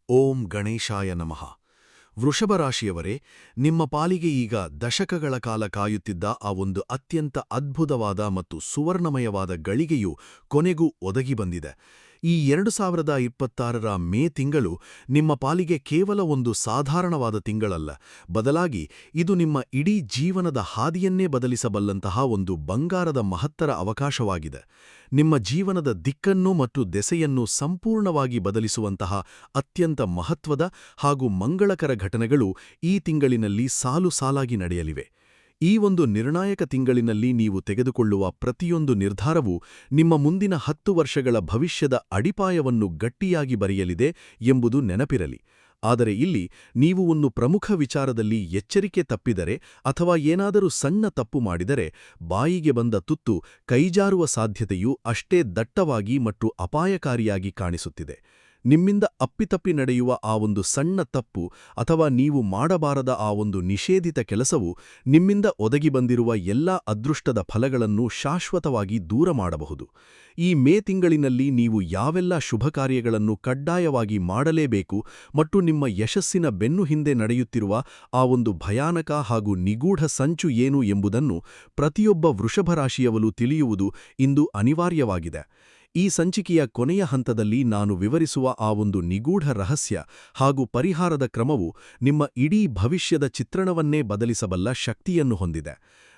ಓಂ ಗಣೇಶಾಯ ನಮಃ. ವೃಷಭ ರಾಶಿಯವರೇ, ನಿಮ್ಮ ಪಾಲಿಗೆ ಈಗ ದಶಕಗಳ ಕಾಲ ಕಾಯುತ್ತಿದ್ದ ಆ ಒಂದು ಅತ್ಯಂತ ಅದ್ಭುತವಾದ ಮತ್ತು ಸುವರ್ಣಮಯವಾದ ಗಳಿಗೆಯು ಕೊನೆಗೂ ಒದಗಿ ಬಂದಿದೆ. ಈ 2026ರ ಮೇ ತಿಂಗಳು ನಿಮ್ಮ ಪಾಲಿಗೆ ಕೇವಲ ಒಂದು ಸಾಧಾರಣವಾದ ತಿಂಗಳಲ್ಲ, ಬದಲಾಗಿ ಇದು ನಿಮ್ಮ ಇಡೀ ಜೀವನದ ಹಾದಿಯನ್ನೇ ಬದಲಿಸಬಲ್ಲಂತಹ ಒಂದು ಬಂಗಾರದ ಮಹತ್ತರ ಅವಕಾಶವಾಗಿದೆ. ನಿಮ್ಮ ಜೀವನದ ದಿಕ್ಕನ್ನು ಮತ್ತು ದೆಸೆಯನ್ನು ಸಂಪೂರ್ಣವಾಗಿ ಬದಲಿಸುವಂತಹ ಅತ್ಯಂತ ಮಹತ್ವದ ಹಾಗೂ ಮಂಗಳಕರ ಘಟನೆಗಳು ಈ ತಿಂಗಳಿನಲ್ಲಿ ಸಾಲು ಸಾಲಾಗಿ ನಡೆಯಲಿವೆ. ಈ ಒಂದು ನಿರ್ಣಾಯಕ ತಿಂಗಳಿನಲ್ಲಿ ನೀವು ತೆಗೆದುಕೊಳ್ಳುವ ಪ್ರತಿಯೊಂದು ನಿರ್ಧಾರವೂ ನಿಮ್ಮ ಮುಂದಿನ 10 ವರ್ಷಗಳ ಭವಿಷ್ಯದ ಅಡಿಪಾಯವನ್ನು ಗಟ್ಟಿಯಾಗಿ ಬರೆಯಲಿದೆ ಎಂಬುದು ನೆನಪಿರಲಿ. ಆದರೆ ಇಲ್ಲಿ ನೀವು ಒಂದು ಪ್ರಮುಖ ವಿಚಾರದಲ್ಲಿ ಎಚ್ಚರಿಕೆ ತಪ್ಪಿದರೆ ಅಥವಾ ಏನಾದರೂ ಸಣ್ಣ ತಪ್ಪು ಮಾಡಿದರೆ, ಬಾಯಿಗೆ ಬಂದ ತುತ್ತು ಕೈಜಾರುವ ಸಾಧ್ಯತೆಯೂ ಅಷ್ಟೇ ದಟ್ಟವಾಗಿ ಮತ್ತು ಅಪಾಯಕಾರಿಯಾಗಿ ಕಾಣಿಸುತ್ತಿದೆ. ನಿಮ್ಮಿಂದ ಅಪ್ಪಿತಪ್ಪಿ ನಡೆಯುವ ಆ ಒಂದು ಸಣ್ಣ ತಪ್ಪು ಅಥವಾ ನೀವು ಮಾಡಬಾರದ ಆ ಒಂದು ನಿಷೇಧಿತ ಕೆಲಸವು ನಿಮ್ಮಿಂದ ಒದಗಿ ಬಂದಿರುವ ಎಲ್ಲಾ ಅದೃಷ್ಟದ ಫಲಗಳನ್ನು ಶಾಶ್ವತವಾಗಿ ದೂರ ಮಾಡಬಹುದು. ಈ ಮೇ ತಿಂಗಳಿನಲ್ಲಿ ನೀವು ಯಾವೆಲ್ಲ ಶುಭ ಕಾರ್ಯಗಳನ್ನು ಕಡ್ಡಾಯವಾಗಿ ಮಾಡಲೇಬೇಕು ಮತ್ತು ನಿಮ್ಮ ಯಶಸ್ಸಿನ ಬೆನ್ನು ಹಿಂದೆ ನಡೆಯುತ್ತಿರುವ ಆ ಒಂದು ಭಯಾನಕ ಹಾಗೂ ನಿಗೂಢ ಸಂಚು ಏನು ಎಂಬುದನ್ನು ಪ್ರತಿಯೊಬ್ಬ ವೃಷಭರಾಶಿಯವರೂ ತಿಳಿಯುವುದು ಇಂದು ಅನಿವಾರ್ಯವಾಗಿದೆ. ಈ ಸಂಚಿಕೆಯ ಕೊನೆಯ ಹಂತದಲ್ಲಿ ನಾನು ವಿವರಿಸುವ ಆ ಒಂದು ನಿಗೂಢ ರಹಸ್ಯ ಹಾಗೂ ಪರಿಹಾರದ ಕ್ರಮವು ನಿಮ್ಮ ಇಡೀ ಭವಿಷ್ಯದ ಚಿತ್ರಣವನ್ನೇ ಬದಲಿಸಬಲ್ಲ ಶಕ್ತಿಯನ್ನು ಹೊಂದಿದೆ.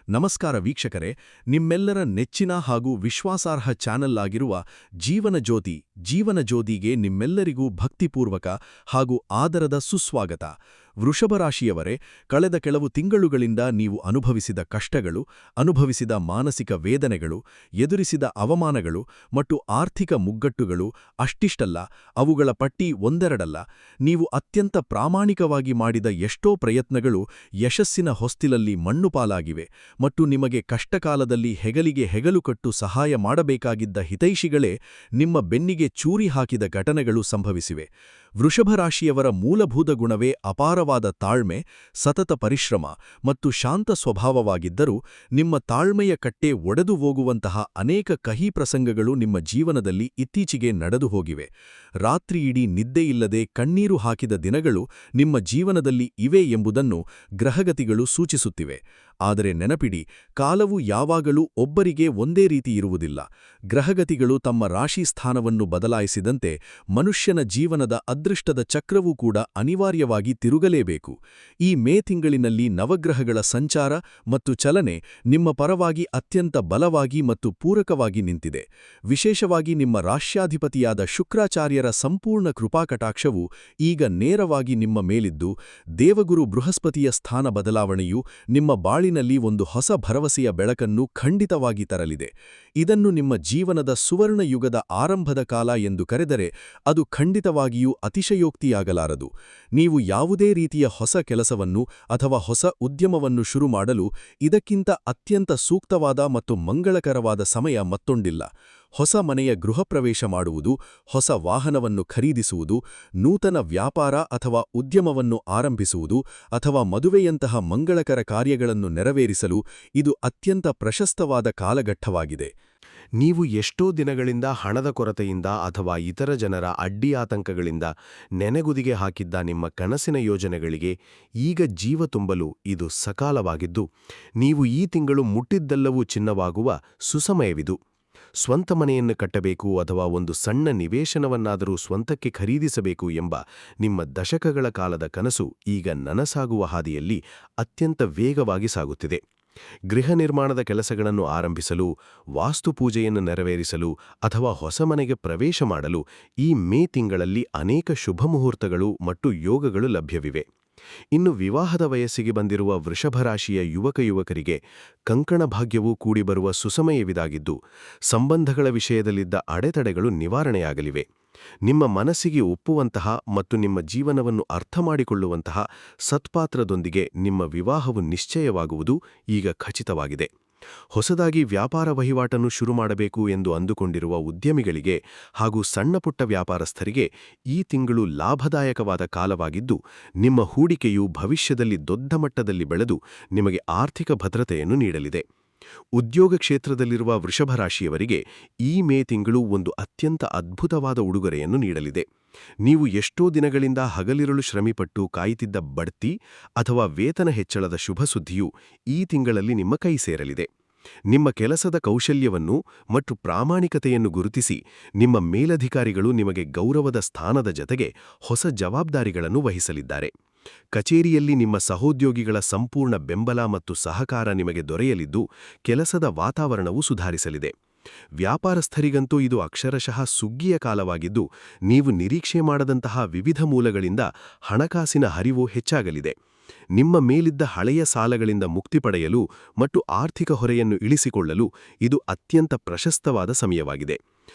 ನಮಸ್ಕಾರ ವೀಕ್ಷಕರೇ, ನಿಮ್ಮೆಲ್ಲರ ನೆಚ್ಚಿನ ಹಾಗೂ ವಿಶ್ವಾಸಾರ್ಹ ಚಾನೆಲ್ ಆಗಿರುವ ಜೀವನಜ್ಯೋತಿಗೆ ನಿಮ್ಮೆಲ್ಲರಿಗೂ ಭಕ್ತಿಪೂರ್ವಕ ಹಾಗೂ ಆದರದ ಸುಸ್ವಾಗತ. ವೃಷಭರಾಶಿಯವರೇ, ಕಳೆದ ಕೆಲವು ತಿಂಗಳುಗಳಿಂದ ನೀವು ಅನುಭವಿಸಿದ ಕಷ್ಟಗಳು, ಅನುಭವಿಸಿದ ಮಾನಸಿಕ ವೇದನೆಗಳು, ಎದುರಿಸಿದ ಅವಮಾನಗಳು ಮತ್ತು ಆರ್ಥಿಕ ಮುಗ್ಗಟ್ಟುಗಳು ಅಷ್ಟಿಷ್ಟಲ್ಲ, ಅವುಗಳ ಪಟ್ಟಿ ಒಂದೆರಡಲ್ಲ. ನೀವು ಅತ್ಯಂತ ಪ್ರಾಮಾಣಿಕವಾಗಿ ಮಾಡಿದ ಎಷ್ಟೋ ಪ್ರಯತ್ನಗಳು ಯಶಸ್ಸಿನ ಹೊಸ್ತಿಲಲ್ಲಿ ಮಣ್ಣುಪಾಲಾಗಿವೆ ಮತ್ತು ನಿಮಗೆ ಕಷ್ಟಕಾಲದಲ್ಲಿ ಹೆಗಲಿಗೆ ಹೆಗಲು ಕಟ್ಟು ಸಹಾಯ ಮಾಡಬೇಕಾಗಿದ್ದ ಹಿತೈಷಿಗಳೇ ನಿಮ್ಮ ಬೆನ್ನಿಗೆ ಚೂರಿ ಹಾಕಿದ ಘಟನೆಗಳು ಸಂಭವಿಸಿವೆ. ವೃಷಭರಾಶಿಯವರ ಮೂಲಭೂತ ಗುಣವೇ ಅಪಾರವಾದ ತಾಳ್ಮೆ, ಸತತ ಪರಿಶ್ರಮ ಮತ್ತು ಶಾಂತ ಸ್ವಭಾವವಾಗಿದ್ದರೂ ನಿಮ್ಮ ತಾಳ್ಮೆಯ ಕಟ್ಟೆ ಒಡೆದು ಹೋಗುವಂತಹ ಅನೇಕ ಕಹಿ ಪ್ರಸಂಗಗಳು ನಿಮ್ಮ ಜೀವನದಲ್ಲಿ ಇತ್ತೀಚೆಗೆ ನಡೆದು ಹೋಗಿವೆ. ರಾತ್ರಿಯಿಡೀ ನಿದ್ದೆಯಿಲ್ಲದೆ ಕಣ್ಣೀರು ಹಾಕಿದ ದಿನಗಳು ನಿಮ್ಮ ಜೀವನದಲ್ಲಿ ಇವೆ ಎಂಬುದನ್ನು ಗ್ರಹಗತಿಗಳು ಸೂಚಿಸುತ್ತಿವೆ. ಆದರೆ ನೆನಪಿಡಿ, ಕಾಲವು ಯಾವಾಗಲೂ ಒಬ್ಬರಿಗೆ ಒಂದೇ ರೀತಿ ಇರುವುದಿಲ್ಲ. ಗ್ರಹಗತಿಗಳು ತಮ್ಮ ರಾಶಿ ಸ್ಥಾನವನ್ನು ಬದಲಾಯಿಸಿದಂತೆ ಮನುಷ್ಯನ ಜೀವನದ ಅದೃಷ್ಟದ ಚಕ್ರವೂ ಕೂಡ ಅನಿವಾರ್ಯವಾಗಿ ತಿರುಗಲೇಬೇಕು. ಈ ಮೇ ತಿಂಗಳಿನಲ್ಲಿ ನವಗ್ರಹಗಳ ಸಂಚಾರ ಮತ್ತು ಚಲನೆ ನಿಮ್ಮ ಪರವಾಗಿ ಅತ್ಯಂತ ಬಲವಾಗಿ ಮತ್ತು ಪೂರಕವಾಗಿ ನಿಂತಿದೆ. ವಿಶೇಷವಾಗಿ ನಿಮ್ಮ ರಾಶ್ಯಾಧಿಪತಿಯಾದ ಶುಕ್ರಾಚಾರ್ಯರ ಸಂಪೂರ್ಣ ಕೃಪಾಕಟಾಕ್ಷವು ಈಗ ನೇರವಾಗಿ ನಿಮ್ಮ ಮೇಲಿದ್ದು, ದೇವಗುರು ಬೃಹಸ್ಪತಿಯ ಸ್ಥಾನ ಬದಲಾವಣೆಯು ನಿಮ್ಮ ಬಾಳಿನಲ್ಲಿ ಒಂದು ಹೊಸ ಭರವಸೆಯ ಬೆಳಕನ್ನು ಖಂಡಿತವಾಗಿ ತರಲಿದೆ. ಇದನ್ನು ನಿಮ್ಮ ಜೀವನದ ಸುವರ್ಣ ಯುಗದ ಆರಂಭದ ಕಾಲ ಎಂದು ಕರೆದರೆ ಅದು ಖಂಡಿತವಾಗಿಯೂ ಅತಿಶಯೋಕ್ತಿಯಾಗಲಾರದು. ನೀವು ಯಾವುದೇ ರೀತಿಯ ಹೊಸ ಕೆಲಸವನ್ನು ಅಥವಾ ಹೊಸ ಉದ್ಯಮವನ್ನು ಶುರು ಮಾಡಲು ಇದಕ್ಕಿಂತ ಅತ್ಯಂತ ಸೂಕ್ತವಾದ ಮತ್ತು ಮಂಗಳಕರವಾದ ಸಮಯ ಮತ್ತೊಂದಿಲ್ಲ. ಹೊಸ ಮನೆಯ ಗೃಹಪ್ರವೇಶ ಮಾಡುವುದು, ಹೊಸ ವಾಹನವನ್ನು ಖರೀದಿಸುವುದು, ನೂತನ ವ್ಯಾಪಾರ ಅಥವಾ ಉದ್ಯಮವನ್ನು ಆರಂಭಿಸುವುದು ಅಥವಾ ಮದುವೆಯಂತಹ ಮಂಗಳಕರ ಕಾರ್ಯಗಳನ್ನು ನೆರವೇರಿಸಲು ಇದು ಅತ್ಯಂತ ಪ್ರಶಸ್ತವಾದ ಕಾಲಘಟ್ಟವಾಗಿದೆ. ನೀವು ಎಷ್ಟೋ ದಿನಗಳಿಂದ ಹಣದ ಕೊರತೆಯಿಂದ ಅಥವಾ ಇತರ ಜನರ ಅಡ್ಡಿಯಾತಂಕಗಳಿಂದ ನೆನೆಗುದಿಗೆ ಹಾಕಿದ್ದ ನಿಮ್ಮ ಕನಸಿನ ಯೋಜನೆಗಳಿಗೆ ಈಗ ಜೀವ ತುಂಬಲು ಇದು ಸಕಾಲವಾಗಿದ್ದು, ನೀವು ಈ ತಿಂಗಳು ಮುಟ್ಟಿದ್ದೆಲ್ಲವೂ ಚಿನ್ನವಾಗುವ ಸುಸಮಯವಿದು. ಸ್ವಂತ ಮನೆಯನ್ನು ಕಟ್ಟಬೇಕು ಅಥವಾ ಒಂದು ಸಣ್ಣ ನಿವೇಶನವನ್ನಾದರೂ ಸ್ವಂತಕ್ಕೆ ಖರೀದಿಸಬೇಕು ಎಂಬ ನಿಮ್ಮ ದಶಕಗಳ ಕಾಲದ ಕನಸು ಈಗ ನನಸಾಗುವ ಹಾದಿಯಲ್ಲಿ ಅತ್ಯಂತ ವೇಗವಾಗಿ ಸಾಗುತ್ತಿದೆ. ಗೃಹ ನಿರ್ಮಾಣದ ಕೆಲಸಗಳನ್ನು ಆರಂಭಿಸಲು, ವಾಸ್ತುಪೂಜೆಯನ್ನು ನೆರವೇರಿಸಲು ಅಥವಾ ಹೊಸ ಮನೆಗೆ ಪ್ರವೇಶ ಮಾಡಲು ಈ ಮೇ ತಿಂಗಳಲ್ಲಿ ಅನೇಕ ಶುಭ ಮುಹೂರ್ತಗಳು ಮತ್ತು ಯೋಗಗಳು ಲಭ್ಯವಿವೆ. ಇನ್ನು ವಿವಾಹದ ವಯಸ್ಸಿಗೆ ಬಂದಿರುವ ವೃಷಭರಾಶಿಯ ಯುವಕರಿಗೆ ಕಂಕಣ ಭಾಗ್ಯವೂ ಕೂಡಿಬರುವ ಸುಸಮಯವಿದಾಗಿದ್ದು, ಸಂಬಂಧಗಳ ವಿಷಯದಲ್ಲಿದ್ದ ಅಡೆತಡೆಗಳು ನಿವಾರಣೆಯಾಗಲಿವೆ. ನಿಮ್ಮ ಮನಸ್ಸಿಗೆ ಒಪ್ಪುವಂತಹ ಮತ್ತು ನಿಮ್ಮ ಜೀವನವನ್ನು ಅರ್ಥಮಾಡಿಕೊಳ್ಳುವಂತಹ ಸತ್ಪಾತ್ರದೊಂದಿಗೆ ನಿಮ್ಮ ವಿವಾಹವು ನಿಶ್ಚಯವಾಗುವುದು ಈಗ ಖಚಿತವಾಗಿದೆ. ಹೊಸದಾಗಿ ವ್ಯಾಪಾರ ವಹಿವಾಟನ್ನು ಶುರು ಮಾಡಬೇಕು ಎಂದು ಅಂದುಕೊಂಡಿರುವ ಉದ್ಯಮಿಗಳಿಗೆ ಹಾಗೂ ಸಣ್ಣಪುಟ್ಟ ವ್ಯಾಪಾರಸ್ಥರಿಗೆ ಈ ತಿಂಗಳು ಲಾಭದಾಯಕವಾದ ಕಾಲವಾಗಿದ್ದು, ನಿಮ್ಮ ಹೂಡಿಕೆಯು ಭವಿಷ್ಯದಲ್ಲಿ ದೊಡ್ಡ ಮಟ್ಟದಲ್ಲಿ ಬೆಳೆದು ನಿಮಗೆ ಆರ್ಥಿಕ ಭದ್ರತೆಯನ್ನು ನೀಡಲಿದೆ. ಉದ್ಯೋಗ ಕ್ಷೇತ್ರದಲ್ಲಿರುವ ವೃಷಭರಾಶಿಯವರಿಗೆ ಈ ಮೇ ತಿಂಗಳು ಒಂದು ಅತ್ಯಂತ ಅದ್ಭುತವಾದ ಉಡುಗೊರೆಯನ್ನು ನೀಡಲಿದೆ. ನೀವು ಎಷ್ಟೋ ದಿನಗಳಿಂದ ಹಗಲಿರುಳು ಶ್ರಮಿಪಟ್ಟು ಕಾಯುತ್ತಿದ್ದ ಬಡ್ತಿ ಅಥವಾ ವೇತನ ಹೆಚ್ಚಳದ ಶುಭ ಸುದ್ದಿಯು ಈ ತಿಂಗಳಲ್ಲಿ ನಿಮ್ಮ ಕೈ ಸೇರಲಿದೆ. ನಿಮ್ಮ ಕೆಲಸದ ಕೌಶಲ್ಯವನ್ನು ಮತ್ತು ಪ್ರಾಮಾಣಿಕತೆಯನ್ನು ಗುರುತಿಸಿ ನಿಮ್ಮ ಮೇಲಧಿಕಾರಿಗಳು ನಿಮಗೆ ಗೌರವದ ಸ್ಥಾನದ ಜತೆಗೆ ಹೊಸ ಜವಾಬ್ದಾರಿಗಳನ್ನು ವಹಿಸಲಿದ್ದಾರೆ. ಕಚೇರಿಯಲ್ಲಿ ನಿಮ್ಮ ಸಹೋದ್ಯೋಗಿಗಳ ಸಂಪೂರ್ಣ ಬೆಂಬಲ ಮತ್ತು ಸಹಕಾರ ನಿಮಗೆ ದೊರೆಯಲಿದ್ದು, ಕೆಲಸದ ವಾತಾವರಣವು ಸುಧಾರಿಸಲಿದೆ. ವ್ಯಾಪಾರಸ್ಥರಿಗಂತೂ ಇದು ಅಕ್ಷರಶಃ ಸುಗ್ಗಿಯ ಕಾಲವಾಗಿದ್ದು, ನೀವು ನಿರೀಕ್ಷೆ ಮಾಡದಂತಹ ವಿವಿಧ ಮೂಲಗಳಿಂದ ಹಣಕಾಸಿನ ಹರಿವು ಹೆಚ್ಚಾಗಲಿದೆ. ನಿಮ್ಮ ಮೇಲಿದ್ದ ಹಳೆಯ ಸಾಲಗಳಿಂದ ಮುಕ್ತಿ ಪಡೆಯಲು ಮತ್ತು ಆರ್ಥಿಕ ಹೊರೆಯನ್ನು ಇಳಿಸಿಕೊಳ್ಳಲು ಇದು ಅತ್ಯಂತ ಪ್ರಶಸ್ತವಾದ ಸಮಯವಾಗಿದೆ.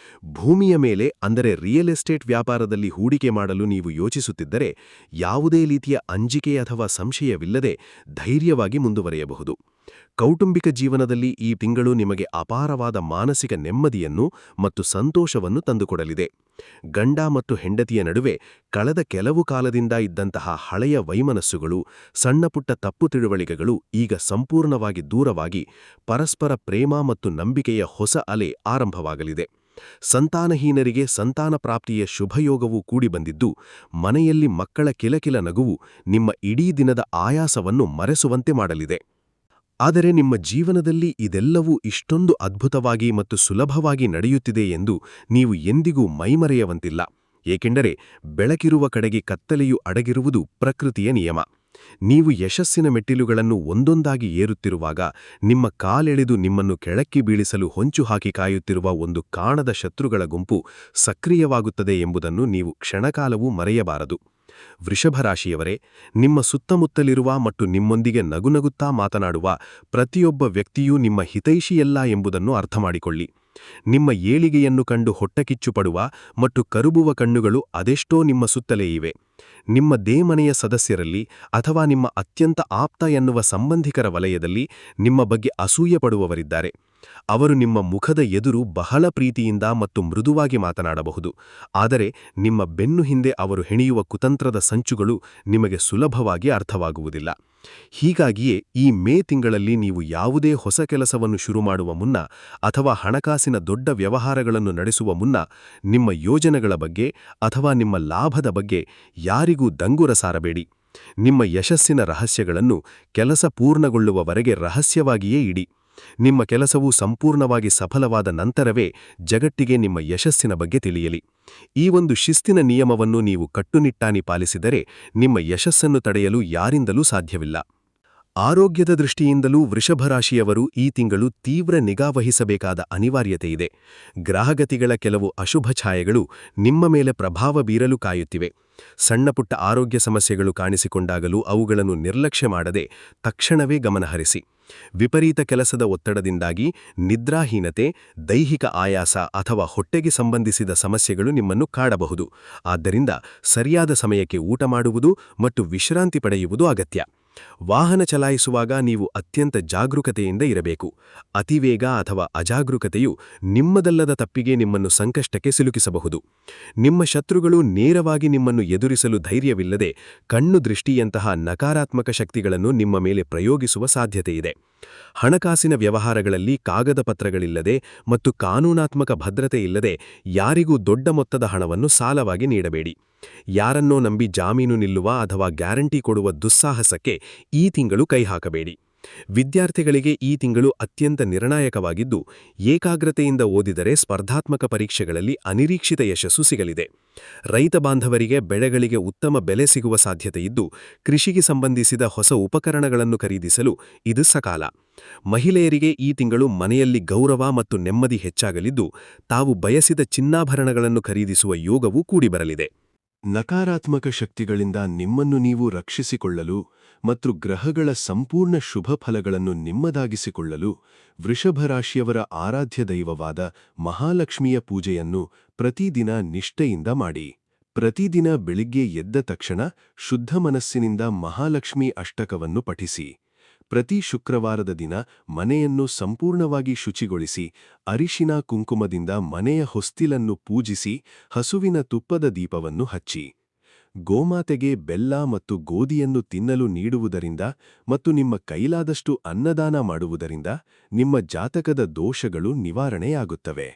ಭೂಮಿಯ ಮೇಲೆ ಅಂದರೆ ರಿಯಲ್ ಎಸ್ಟೇಟ್ ವ್ಯಾಪಾರದಲ್ಲಿ ಹೂಡಿಕೆ ಮಾಡಲು ನೀವು ಯೋಚಿಸುತ್ತಿದ್ದರೆ, ಯಾವುದೇ ರೀತಿಯ ಅಂಜಿಕೆ ಅಥವಾ ಸಂಶಯವಿಲ್ಲದೆ ಧೈರ್ಯವಾಗಿ ಮುಂದುವರಿಯಬಹುದು. ಕೌಟುಂಬಿಕ ಜೀವನದಲ್ಲಿ ಈ ತಿಂಗಳು ನಿಮಗೆ ಅಪಾರವಾದ ಮಾನಸಿಕ ನೆಮ್ಮದಿಯನ್ನು ಮತ್ತು ಸಂತೋಷವನ್ನು ತಂದುಕೊಡಲಿದೆ. ಗಂಡ ಮತ್ತು ಹೆಂಡತಿಯ ನಡುವೆ ಕಳೆದ ಕೆಲವು ಕಾಲದಿಂದ ಇದ್ದಂತಹ ಹಳೆಯ ವೈಮನಸ್ಸುಗಳು, ಸಣ್ಣಪುಟ್ಟ ತಪ್ಪು ತಿಳುವಳಿಕೆಗಳು ಈಗ ಸಂಪೂರ್ಣವಾಗಿ ದೂರವಾಗಿ ಪರಸ್ಪರ ಪ್ರೇಮ ಮತ್ತು ನಂಬಿಕೆಯ ಹೊಸ ಅಲೆ ಆರಂಭವಾಗಲಿದೆ. ಸಂತಾನಹೀನರಿಗೆ ಸಂತಾನ ಪ್ರಾಪ್ತಿಯ ಶುಭಯೋಗವೂ ಕೂಡಿಬಂದಿದ್ದು, ಮನೆಯಲ್ಲಿ ಮಕ್ಕಳ ಕಿಲಕಿಲ ನಗುವು ನಿಮ್ಮ ಇಡೀ ದಿನದ ಆಯಾಸವನ್ನು ಮರೆಸುವಂತೆ ಮಾಡಲಿದೆ. ಆದರೆ ನಿಮ್ಮ ಜೀವನದಲ್ಲಿ ಇದೆಲ್ಲವೂ ಇಷ್ಟೊಂದು ಅದ್ಭುತವಾಗಿ ಮತ್ತು ಸುಲಭವಾಗಿ ನಡೆಯುತ್ತಿದೆ ಎಂದು ನೀವು ಎಂದಿಗೂ ಮೈಮರೆಯುವಂತಿಲ್ಲ. ಏಕೆಂದರೆ ಬೆಳಕಿರುವ ಕಡೆಗೆ ಕತ್ತಲೆಯು ಅಡಗಿರುವುದು ಪ್ರಕೃತಿಯ ನಿಯಮ. ನೀವು ಯಶಸ್ಸಿನ ಮೆಟ್ಟಿಲುಗಳನ್ನು ಒಂದೊಂದಾಗಿ ಏರುತ್ತಿರುವಾಗ, ನಿಮ್ಮ ಕಾಲೆಳೆದು ನಿಮ್ಮನ್ನು ಕೆಳಕ್ಕೆ ಬೀಳಿಸಲು ಹೊಂಚು ಹಾಕಿ ಕಾಯುತ್ತಿರುವ ಒಂದು ಕಾಣದ ಶತ್ರುಗಳ ಗುಂಪು ಸಕ್ರಿಯವಾಗುತ್ತದೆ ಎಂಬುದನ್ನು ನೀವು ಕ್ಷಣಕಾಲವೂ ಮರೆಯಬಾರದು. ವೃಷಭರಾಶಿಯವರೇ, ನಿಮ್ಮ ಸುತ್ತಮುತ್ತಲಿರುವ ಮತ್ತು ನಿಮ್ಮೊಂದಿಗೆ ನಗುನಗುತ್ತಾ ಮಾತನಾಡುವ ಪ್ರತಿಯೊಬ್ಬ ವ್ಯಕ್ತಿಯೂ ನಿಮ್ಮ ಹಿತೈಷಿಯಲ್ಲ ಎಂಬುದನ್ನು ಅರ್ಥಮಾಡಿಕೊಳ್ಳಿ. ನಿಮ್ಮ ಏಳಿಗೆಯನ್ನು ಕಂಡು ಹೊಟ್ಟಕಿಚ್ಚುಪಡುವ ಮತ್ತು ಕರುಬುವ ಕಣ್ಣುಗಳು ಅದೆಷ್ಟೋ ನಿಮ್ಮ ಸುತ್ತಲೇ ಇವೆ. ನಿಮ್ಮ ದೇಮನೆಯ ಸದಸ್ಯರಲ್ಲಿ ಅಥವಾ ನಿಮ್ಮ ಅತ್ಯಂತ ಆಪ್ತ ಎನ್ನುವ ಸಂಬಂಧಿಕರ ವಲಯದಲ್ಲಿ ನಿಮ್ಮ ಬಗ್ಗೆ ಅಸೂಯೆಪಡುವವರಿದ್ದಾರೆ. ಅವರು ನಿಮ್ಮ ಮುಖದ ಎದುರು ಬಹಳ ಪ್ರೀತಿಯಿಂದ ಮತ್ತು ಮೃದುವಾಗಿ ಮಾತನಾಡಬಹುದು, ಆದರೆ ನಿಮ್ಮ ಬೆನ್ನು ಹಿಂದೆ ಅವರು ಹೆಣೆಯುವ ಕುತಂತ್ರದ ಸಂಚುಗಳು ನಿಮಗೆ ಸುಲಭವಾಗಿ ಅರ್ಥವಾಗುವುದಿಲ್ಲ. ಹೀಗಾಗಿಯೇ ಈ ಮೇ ತಿಂಗಳಲ್ಲಿ ನೀವು ಯಾವುದೇ ಹೊಸ ಕೆಲಸವನ್ನು ಶುರು ಮಾಡುವ ಮುನ್ನ ಅಥವಾ ಹಣಕಾಸಿನ ದೊಡ್ಡ ವ್ಯವಹಾರಗಳನ್ನು ನಡೆಸುವ ಮುನ್ನ ನಿಮ್ಮ ಯೋಜನೆಗಳ ಬಗ್ಗೆ ಅಥವಾ ನಿಮ್ಮ ಲಾಭದ ಬಗ್ಗೆ ಯಾರಿಗೂ ದಂಗುರ ಸಾರಬೇಡಿ. ನಿಮ್ಮ ಯಶಸ್ಸಿನ ರಹಸ್ಯಗಳನ್ನು ಕೆಲಸ ಪೂರ್ಣಗೊಳ್ಳುವವರೆಗೆ ರಹಸ್ಯವಾಗಿಯೇ ಇಡಿ. ನಿಮ್ಮ ಕೆಲಸವು ಸಂಪೂರ್ಣವಾಗಿ ಸಫಲವಾದ ನಂತರವೇ ಜಗತ್ತಿಗೆ ನಿಮ್ಮ ಯಶಸ್ಸಿನ ಬಗ್ಗೆ ತಿಳಿಯಲಿ. ಈ ಒಂದು ಶಿಸ್ತಿನ ನಿಯಮವನ್ನು ನೀವು ಕಟ್ಟುನಿಟ್ಟಾಗಿ ಪಾಲಿಸಿದರೆ ನಿಮ್ಮ ಯಶಸ್ಸನ್ನು ತಡೆಯಲು ಯಾರಿಂದಲೂ ಸಾಧ್ಯವಿಲ್ಲ. ಆರೋಗ್ಯದ ದೃಷ್ಟಿಯಿಂದಲೂ ವೃಷಭರಾಶಿಯವರು ಈ ತಿಂಗಳು ತೀವ್ರ ನಿಗಾವಹಿಸಬೇಕಾದ ಅನಿವಾರ್ಯತೆಯಿದೆ. ಗ್ರಹಗತಿಗಳ ಕೆಲವು ಅಶುಭ ಛಾಯೆಗಳು ನಿಮ್ಮ ಮೇಲೆ ಪ್ರಭಾವ ಬೀರಲು ಕಾಯುತ್ತಿವೆ. ಸಣ್ಣಪುಟ್ಟ ಆರೋಗ್ಯ ಸಮಸ್ಯೆಗಳು ಕಾಣಿಸಿಕೊಂಡಾಗಲೂ ಅವುಗಳನ್ನು ನಿರ್ಲಕ್ಷ್ಯ ಮಾಡದೆ ತಕ್ಷಣವೇ ಗಮನಹರಿಸಿ. ವಿಪರೀತ ಕೆಲಸದ ಒತ್ತಡದಿಂದಾಗಿ ನಿದ್ರಾಹೀನತೆ, ದೈಹಿಕ ಆಯಾಸ ಅಥವಾ ಹೊಟ್ಟೆಗೆ ಸಂಬಂಧಿಸಿದ ಸಮಸ್ಯೆಗಳು ನಿಮ್ಮನ್ನು ಕಾಡಬಹುದು. ಆದ್ದರಿಂದ ಸರಿಯಾದ ಸಮಯಕ್ಕೆ ಊಟ ಮಾಡುವುದು ಮತ್ತು ವಿಶ್ರಾಂತಿ ಪಡೆಯುವುದು ಅಗತ್ಯ. ವಾಹನ ಚಲಾಯಿಸುವಾಗ ನೀವು ಅತ್ಯಂತ ಜಾಗರೂಕತೆಯಿಂದ ಇರಬೇಕು. ಅತಿವೇಗ ಅಥವಾ ಅಜಾಗರೂಕತೆಯು ನಿಮ್ಮದಲ್ಲದ ತಪ್ಪಿಗೆ ನಿಮ್ಮನ್ನು ಸಂಕಷ್ಟಕ್ಕೆ ಸಿಲುಕಿಸಬಹುದು. ನಿಮ್ಮ ಶತ್ರುಗಳು ನೇರವಾಗಿ ನಿಮ್ಮನ್ನು ಎದುರಿಸಲು ಧೈರ್ಯವಿಲ್ಲದೆ ಕಣ್ಣು ದೃಷ್ಟಿಯಂತಹ ನಕಾರಾತ್ಮಕ ಶಕ್ತಿಗಳನ್ನು ನಿಮ್ಮ ಮೇಲೆ ಪ್ರಯೋಗಿಸುವ ಸಾಧ್ಯತೆಯಿದೆ. ಹಣಕಾಸಿನ ವ್ಯವಹಾರಗಳಲ್ಲಿ ಕಾಗದ ಪತ್ರಗಳಿಲ್ಲದೆ ಮತ್ತು ಕಾನೂನಾತ್ಮಕ ಭದ್ರತೆ ಇಲ್ಲದೆ ಯಾರಿಗೂ ದೊಡ್ಡ ಮೊತ್ತದ ಹಣವನ್ನು ಸಾಲವಾಗಿ ನೀಡಬೇಡಿ. ಯಾರನ್ನೋ ನಂಬಿ ಜಾಮೀನು ನಿಲ್ಲುವ ಅಥವಾ ಗ್ಯಾರಂಟಿ ಕೊಡುವ ದುಸ್ಸಾಹಸಕ್ಕೆ ಈ ತಿಂಗಳು ಕೈಹಾಕಬೇಡಿ. ವಿದ್ಯಾರ್ಥಿಗಳಿಗೆ ಈ ತಿಂಗಳು ಅತ್ಯಂತ ನಿರ್ಣಾಯಕವಾಗಿದ್ದು, ಏಕಾಗ್ರತೆಯಿಂದ ಓದಿದರೆ ಸ್ಪರ್ಧಾತ್ಮಕ ಪರೀಕ್ಷೆಗಳಲ್ಲಿ ಅನಿರೀಕ್ಷಿತ ಯಶಸ್ಸು ಸಿಗಲಿದೆ. ರೈತ ಬಾಂಧವರಿಗೆ ಬೆಳೆಗಳಿಗೆ ಉತ್ತಮ ಬೆಲೆ ಸಿಗುವ ಸಾಧ್ಯತೆಯಿದ್ದು, ಕೃಷಿಗೆ ಸಂಬಂಧಿಸಿದ ಹೊಸ ಉಪಕರಣಗಳನ್ನು ಖರೀದಿಸಲು ಇದು ಸಕಾಲ. ಮಹಿಳೆಯರಿಗೆ ಈ ತಿಂಗಳು ಮನೆಯಲ್ಲಿ ಗೌರವ ಮತ್ತು ನೆಮ್ಮದಿ ಹೆಚ್ಚಾಗಲಿದ್ದು, ತಾವು ಬಯಸಿದ ಚಿನ್ನಾಭರಣಗಳನ್ನು ಖರೀದಿಸುವ ಯೋಗವೂ ಕೂಡಿಬರಲಿದೆ. ನಕಾರಾತ್ಮಕ ಶಕ್ತಿಗಳಿಂದ ನಿಮ್ಮನ್ನು ನೀವು ರಕ್ಷಿಸಿಕೊಳ್ಳಲು ಮತ್ತು ಗ್ರಹಗಳ ಸಂಪೂರ್ಣ ಶುಭ ಫಲಗಳನ್ನು ನಿಮ್ಮದಾಗಿಸಿಕೊಳ್ಳಲು ವೃಷಭರಾಶಿಯವರ ಆರಾಧ್ಯ ದೈವವಾದ ಮಹಾಲಕ್ಷ್ಮಿಯ ಪೂಜೆಯನ್ನು ಪ್ರತಿದಿನ ನಿಷ್ಠೆಯಿಂದ ಮಾಡಿ. ಪ್ರತಿದಿನ ಬೆಳಿಗ್ಗೆ ಎದ್ದ ತಕ್ಷಣ ಶುದ್ಧ ಮನಸ್ಸಿನಿಂದ ಮಹಾಲಕ್ಷ್ಮಿ ಅಷ್ಟಕವನ್ನು ಪಠಿಸಿ. ಪ್ರತಿ ಶುಕ್ರವಾರದ ದಿನ ಮನೆಯನ್ನು ಸಂಪೂರ್ಣವಾಗಿ ಶುಚಿಗೊಳಿಸಿ ಅರಿಶಿನ ಕುಂಕುಮದಿಂದ ಮನೆಯ ಹೊಸ್ತಿಲನ್ನು ಪೂಜಿಸಿ ಹಸುವಿನ ತುಪ್ಪದ ದೀಪವನ್ನು ಹಚ್ಚಿ. ಗೋಮಾತೆಗೆ ಬೆಲ್ಲ ಮತ್ತು ಗೋಧಿಯನ್ನು ತಿನ್ನಲು ನೀಡುವುದರಿಂದ ಮತ್ತು ನಿಮ್ಮ ಕೈಲಾದಷ್ಟು ಅನ್ನದಾನ ಮಾಡುವುದರಿಂದ ನಿಮ್ಮ ಜಾತಕದ ದೋಷಗಳು ನಿವಾರಣೆಯಾಗುತ್ತವೆ.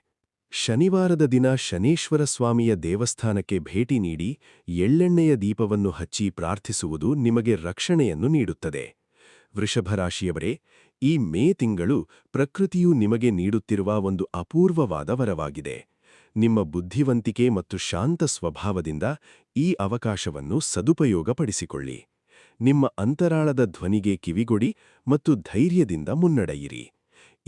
ಶನಿವಾರದ ದಿನ ಶನೇಶ್ವರ ಸ್ವಾಮಿಯ ದೇವಸ್ಥಾನಕ್ಕೆ ಭೇಟಿ ನೀಡಿ ಎಳ್ಳೆಣ್ಣೆಯ ದೀಪವನ್ನು ಹಚ್ಚಿ ಪ್ರಾರ್ಥಿಸುವುದು ನಿಮಗೆ ರಕ್ಷಣೆಯನ್ನು ನೀಡುತ್ತದೆ. ವೃಷಭರಾಶಿಯವರೇ, ಈ ಮೇ ತಿಂಗಳು ಪ್ರಕೃತಿಯು ನಿಮಗೆ ನೀಡುತ್ತಿರುವ ಒಂದು ಅಪೂರ್ವವಾದ ವರವಾಗಿದೆ. ನಿಮ್ಮ ಬುದ್ಧಿವಂತಿಕೆ ಮತ್ತು ಶಾಂತ ಸ್ವಭಾವದಿಂದ ಈ ಅವಕಾಶವನ್ನು ಸದುಪಯೋಗಪಡಿಸಿಕೊಳ್ಳಿ. ನಿಮ್ಮ ಅಂತರಾಳದ ಧ್ವನಿಗೆ ಕಿವಿಗೊಡಿ ಮತ್ತು ಧೈರ್ಯದಿಂದ ಮುನ್ನಡೆಯಿರಿ.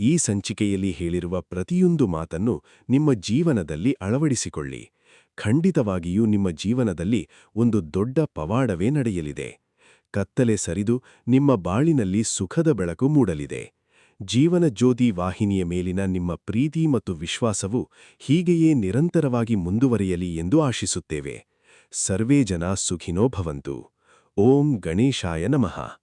ಈ ಸಂಚಿಕೆಯಲ್ಲಿ ಹೇಳಿರುವ ಪ್ರತಿಯೊಂದು ಮಾತನ್ನು ನಿಮ್ಮ ಜೀವನದಲ್ಲಿ ಅಳವಡಿಸಿಕೊಳ್ಳಿ. ಖಂಡಿತವಾಗಿಯೂ ನಿಮ್ಮ ಜೀವನದಲ್ಲಿ ಒಂದು ದೊಡ್ಡ ಪವಾಡವೇ ನಡೆಯಲಿದೆ. ಕತ್ತಲೆ ಸರಿದು ನಿಮ್ಮ ಬಾಳಿನಲ್ಲಿ ಸುಖದ ಬೆಳಕು ಮೂಡಲಿದೆ. ಜೀವನ ಜ್ಯೋತಿ ವಾಹಿನಿಯ ಮೇಲಿನ ನಿಮ್ಮ ಪ್ರೀತಿ ಮತ್ತು ವಿಶ್ವಾಸವು ಹೀಗೆಯೇ ನಿರಂತರವಾಗಿ ಮುಂದುವರಿಯಲಿ ಎಂದು ಆಶಿಸುತ್ತೇವೆ. ಸರ್ವೇ ಜನ ಸುಖಿನೋ ಭವಂತು. ಓಂ ಗಣೇಶಾಯ ನಮಃ.